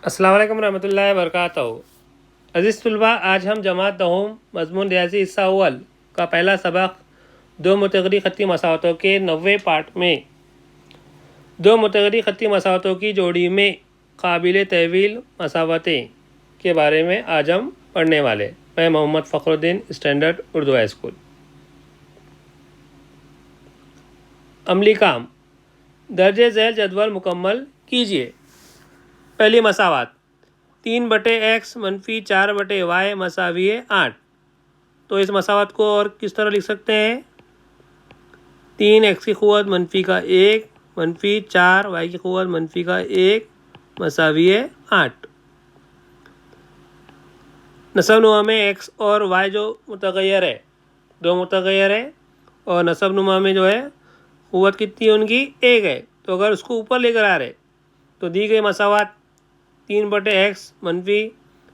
अस्सलाम वालेकुम रहमतुल्लाहि व बरकातहू। अज़ीज़ तुलबा, आज हम जमात दहूम मज़मून रियाज़ी हिस्सा अव्वल का पहला सबक दो मुतगरी ख़त्ती मसावतों के 90 पार्ट में दो मुतगरी ख़त्ती मसावतों की जोड़ी में काबिल तहवील मसावतें के बारे में आज हम पढ़ने वाले। मैं Mohammed Fakhruddin, standard Urdu high school. अमली काम, दर्जे झैल जदवल मुकम्मल कीजिए। पहली मसावत 3/x मनफी 4/y मसाविये 8। तो इस मसावत को और किस तरह लिख सकते हैं? 3x की क़ुव्वत मनफी का 1 मनफी 4y की क़ुव्वत मनफी का 1 मसाविये 8। नसब नुमा में x और y जो मुतग़य्यर है, दो मुतग़य्यर है, और नसब नुमा में जो है क़ुव्वत कितनी है उनकी? 1 है। तो अगर उसको ऊपर लेकर आ रहे तो दी गई मसावत 3/x मनफी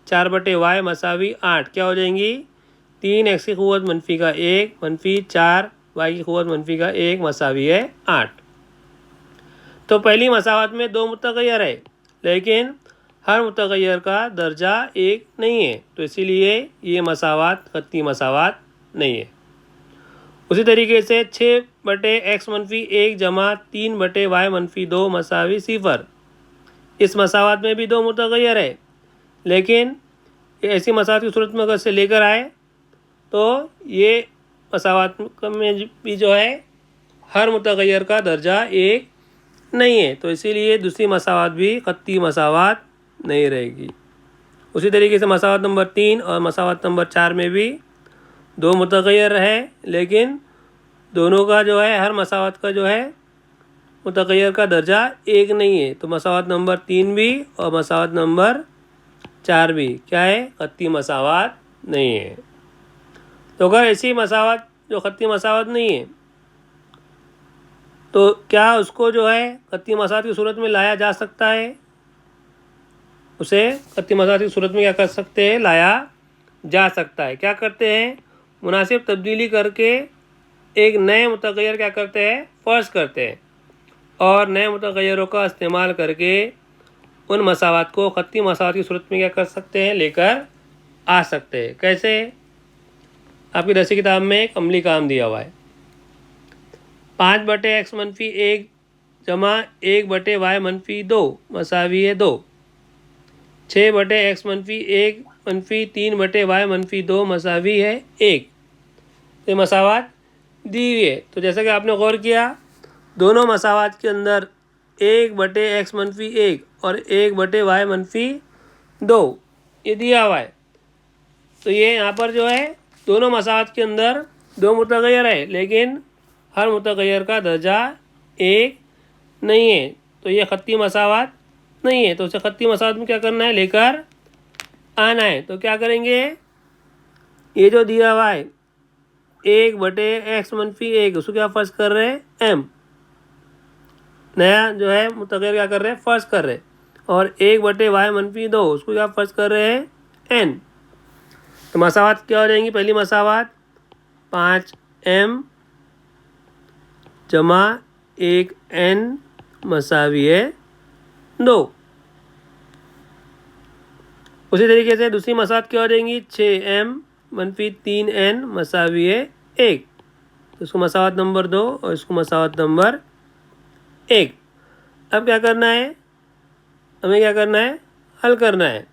4/y मसावी 8 क्या हो जाएंगी? 3x की क़ुव्वत मनफी का 1 मनफी 4y की क़ुव्वत मनफी का 1 मसावी है 8। तो पहली मसावत में दो मुतग़य्यर है, लेकिन हर मुतग़य्यर का दर्जा 1 नहीं है, तो इसीलिए ये मसावत ख़त्ती मसावत नहीं है। उसी तरीके से 6/x मनफी 1 जमा 3/y मनफी 2 मसावी 0। इस मसावत में भी दो मुतग़य्यर है, लेकिन ऐसी मसावत की सूरत में अगर से लेकर आए तो ये मसावत में भी जो है हर मुतग़य्यर का दर्जा 1 नहीं है, तो इसीलिए दूसरी मसावत भी ख़त्ती मसावत नहीं रहेगी। उसी तरीके से मसावत नंबर 3 और मसावत नंबर 4 में भी दो मुतग़य्यर है, लेकिन दोनों का जो है हर मसावत का जो है मुतग़य्यर का दर्जा 1 नहीं है, तो मसावत नंबर 3 भी और मसावत नंबर 4 भी क्या है? ख़त्ती मसावत नहीं है। तो अगर ऐसी मसावत जो ख़त्ती मसावत नहीं है, तो क्या उसको जो है ख़त्ती मसावत की सूरत में लाया जा सकता है? उसे ख़त्ती मसावत की सूरत में क्या कर सकते हैं? लाया जा सकता है। क्या करते हैं? मुनासिब तब्दीली करके एक नए मुतग़य्यर क्या करते हैं? फ़र्ज़ करते हैं, और नए मुतग़य्यरों का इस्तेमाल करके उन मसावत को ख़त्ती मसावत की सूरत में क्या कर सकते हैं? लेकर आ सकते हैं। कैसे? आपकी दरसी किताब में एक अमली काम दिया हुआ है। 5/x मनफी 1 जमा 1/y मनफी 2 मसावी है 2। 6/x मनफी 1 मनफी 3/y मनफी 2 मसावी है 1। ये मसावत दी हुई है। तो जैसा कि आपने गौर किया, दोनों मसावत के अंदर 1/x मनफी 1 और 1/y मनफी 2 ये दिया हुआ है। तो ये यहाँ पर जो है दोनों मसावत के अंदर दो मुतग़य्यर है, लेकिन हर मुतग़य्यर का दर्जा 1 नहीं है, तो ये ख़त्ती मसावत नहीं है। तो उसे ख़त्ती मसावत में क्या करना है? लेकर आना है। तो क्या करेंगे? ये जो दिया हुआ है 1/x मनफी 1, उसको क्या फ़र्ज़ कर रहे हैं? m। नया जो है मुतग़य्यर क्या कर रहे हैं? फ़र्ज़ कर रहे हैं। और 1/y मनफी 2, उसको क्या फ़र्ज़ कर रहे हैं? n। तो मसावत क्या हो जाएंगी? पहली मसावत 5m जमा 1n मसावी है 2। उसी तरीके से दूसरी मसावत क्या हो जाएंगी? 6m मनफी 3n मसावी है 1। तो इसको मसावत नंबर 2 और इसको मसावत नंबर 1। अब क्या करना है? हमें क्या करना है? हल करना है।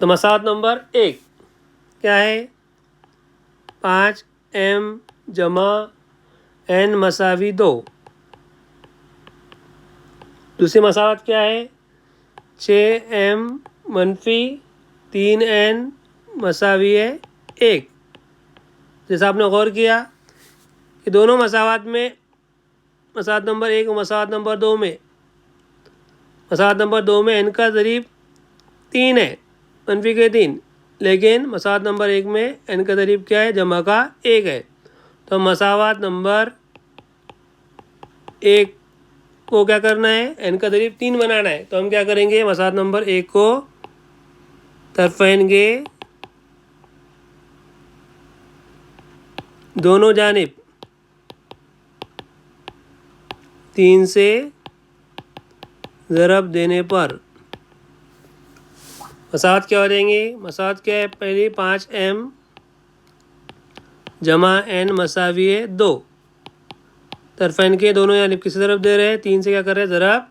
तो मसावत नंबर 1 क्या है? 5m जमा n मसावी 2। दूसरी मसावत क्या है? 6m मनफी 3n मसावी है 1। जैसा आपने गौर किया कि दोनों मसावत में मसावत नंबर 1 और मसावत नंबर 2 में मसावत नंबर 2 में n का ज़रीब 3 है, मनफी के 3, लेकिन मसावत नंबर 1 में n का ज़रीब क्या है? जमा का 1 है। तो मसावत नंबर 1 को क्या करना है? n का ज़रीब 3 बनाना है। तो हम क्या करेंगे? मसावत नंबर 1 को तरफ़ैन के दोनों जानिब 3 से ज़रब देने पर मसावत क्या हो जाएंगी? मसावत क्या है? पहली 5m जमा n मसावी 2। तरफैन के दोनों यानी किसी तरफ दे रहे हैं, 3 से क्या कर रहे हैं? ज़रब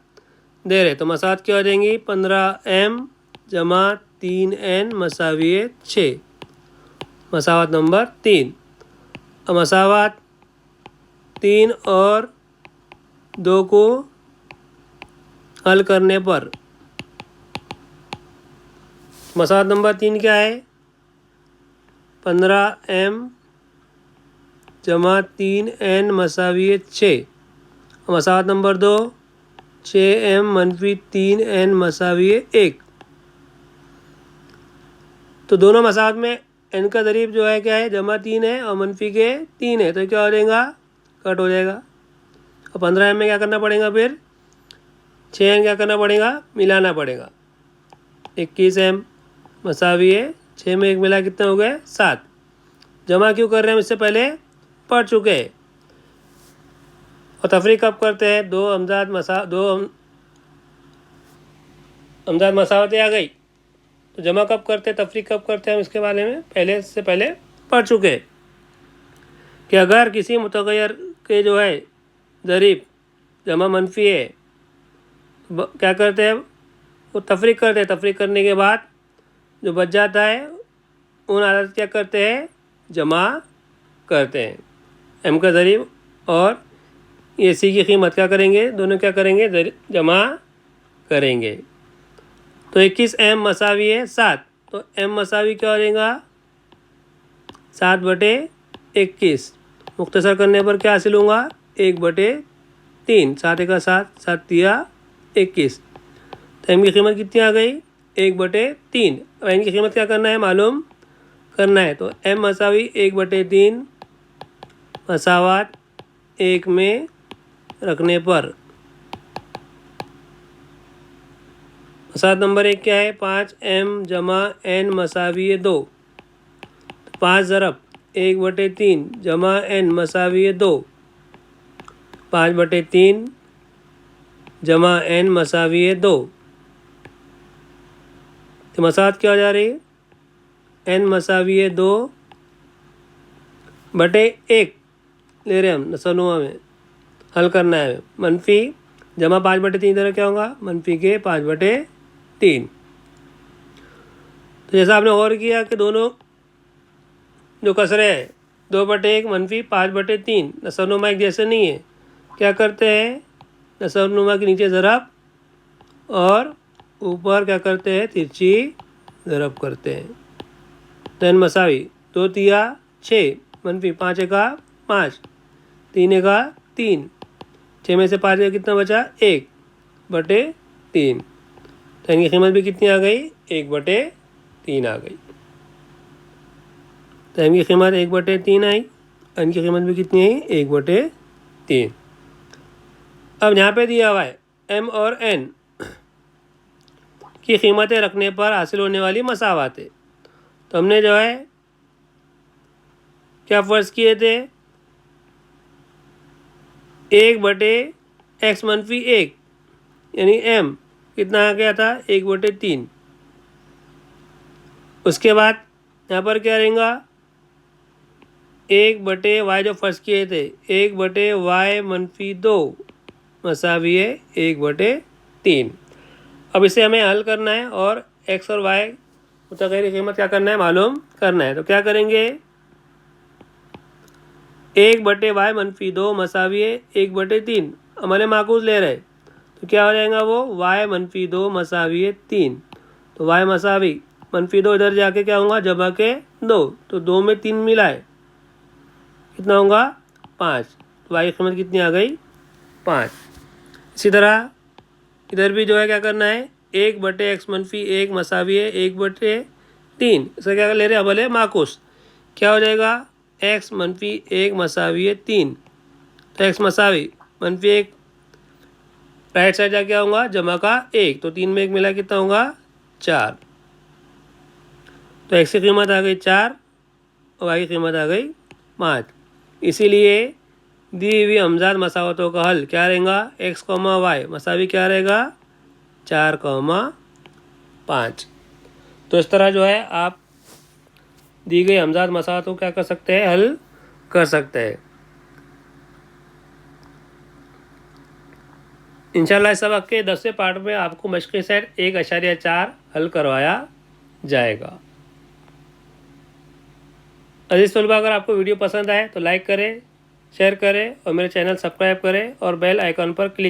दे रहे। तो मसावत क्या हो जाएंगी? 15m जमा 3n मसावी 6। मसावत नंबर 3। अब मसावत 3 और 2 को हल करने पर मसावत नंबर 3 क्या है? 15m जमा 3n मसावी 6। मसावत नंबर 2 6m मनफी 3n मसावी 1। तो दोनों मसावत में n का ज़रीब जो है क्या है? जमा 3 है और मनफी के 3 है, तो क्या हो जाएगा? कट हो जाएगा। और 15m में क्या करना पड़ेगा? फिर 6n क्या करना पड़ेगा? मिलाना पड़ेगा। 21m मसावी 6 में 1 मिला कितना हो गए? 7। जमा क्यों कर रहे हैं? हम इससे पहले पढ़ चुके हैं। और तफरीक कब करते हैं? दो अमजाद मसावतें आ गई तो जमा कब करते हैं, तफरीक कब करते हैं, हम इसके बारे में पहले पढ़ चुके हैं कि अगर किसी मुतग़य्यर के जो है ज़रीब जमा मनफी है, क्या करते हैं? वो तफरीक करते हैं। तफरीक करने के बाद जो बच जाता है उन आदत क्या करते हैं? जमा करते हैं। m का ज़रीब और ये सी की कीमत क्या करेंगे? दोनों क्या करेंगे? जमा करेंगे। तो 21m मसावी 7। तो m मसावी क्या हो जाएगा? 7/21। मुख्तसर करने पर क्या हासिल होगा? 1/3। 7 का 7, 7 तिया 21। तो m की कीमत कितनी आ गई? 1/3। अब n की कीमत क्या करना है? मालूम करना है। तो m मसावी 1/3 मसावत 1 में रखने पर मसावत नंबर 1 क्या है? 5m जमा n मसावी 2। 5 ज़रब 1/3 जमा n मसावी 2। 5/3 जमा n मसावी 2। तो मसावत क्या हो जा रही? n मसावी 2/1 ले रहे हम नसनुमा में हल करना है। मनफी जमा 5/3 तरह क्या होगा? मनफी के 5/3। तो जैसा आपने गौर किया कि दोनों जो कसरे हैं 2/1 मनफी 5/3 नसनुमा एक जैसे नहीं है। क्या करते हैं? नसनुमा के नीचे ज़रब और ऊपर क्या करते हैं? तिरछी ज़रब करते हैं। तो n मसावी 2 तिया 6 मनफी 5 का 5 3 का 3। 6 में से 5 का कितना बचा? 1/3। तो इनकी कीमत भी कितनी आ गई? 1/3 आ गई। तो इनकी कीमत 1/3 आई। इनकी कीमत भी कितनी आई? 1/3। अब यहाँ पे दिया हुआ है m और n की कीमतें रखने पर हासिल होने वाली मसावतें। तो हमने जो है क्या फ़र्ज़ किए थे? 1/x मनफी 1 यानी m कितना आ गया था? 1/3। उसके बाद यहाँ पर क्या रहेगा? 1/y जो फ़र्ज़ किए थे 1/y मनफी 2 मसावी 1/3। अब इसे हमें हल करना है और x और y मुतग़य्यर कीमत क्या करना है? मालूम करना है। तो क्या करेंगे? 1/y मनफी 2 मसावी 1/3 हमारे माकूस ले रहे, तो क्या हो जाएगा? वो y मनफी 2 मसावी 3। तो y मसावी मनफी 2 इधर जाके क्या होगा? जमा के 2। तो 2 में 3 मिलाए कितना होगा? 5। तो y की कीमत कितनी आ गई? 5। इसी तरह इधर भी जो है क्या करना है? 1/x मनफी 1 मसावी 1/3। इसका क्या ले रहे हैं? अबले माकूस क्या हो जाएगा? x मनफी 1 मसावी 3। तो x मसावी मनफी 1 राइट साइड जा क्या होगा? जमा का 1। तो 3 में 1 मिला कितना होगा? 4। तो x की कीमत आ गई 4 और y की कीमत आ गई 5। इसीलिए दी हुई हमजाद मसावतों का हल क्या रहेगा? x, y मसावी क्या रहेगा? 4,5। तो इस तरह जो है आप दी गई हमजात मसालत को क्या कर सकते हैं, हल कर सकते हैं। इंशाल्लाह इस सबक के 10वें पार्ट में आपको मशक़ी सेट 1.4 हल करवाया जाएगा। अजीज़ तलबा, अगर आपको वीडियो पसंद आए तो लाइक करें, शेयर करें और मेरे चैनल सब्सक्राइब करें और बेल आइकॉन पर क्लिक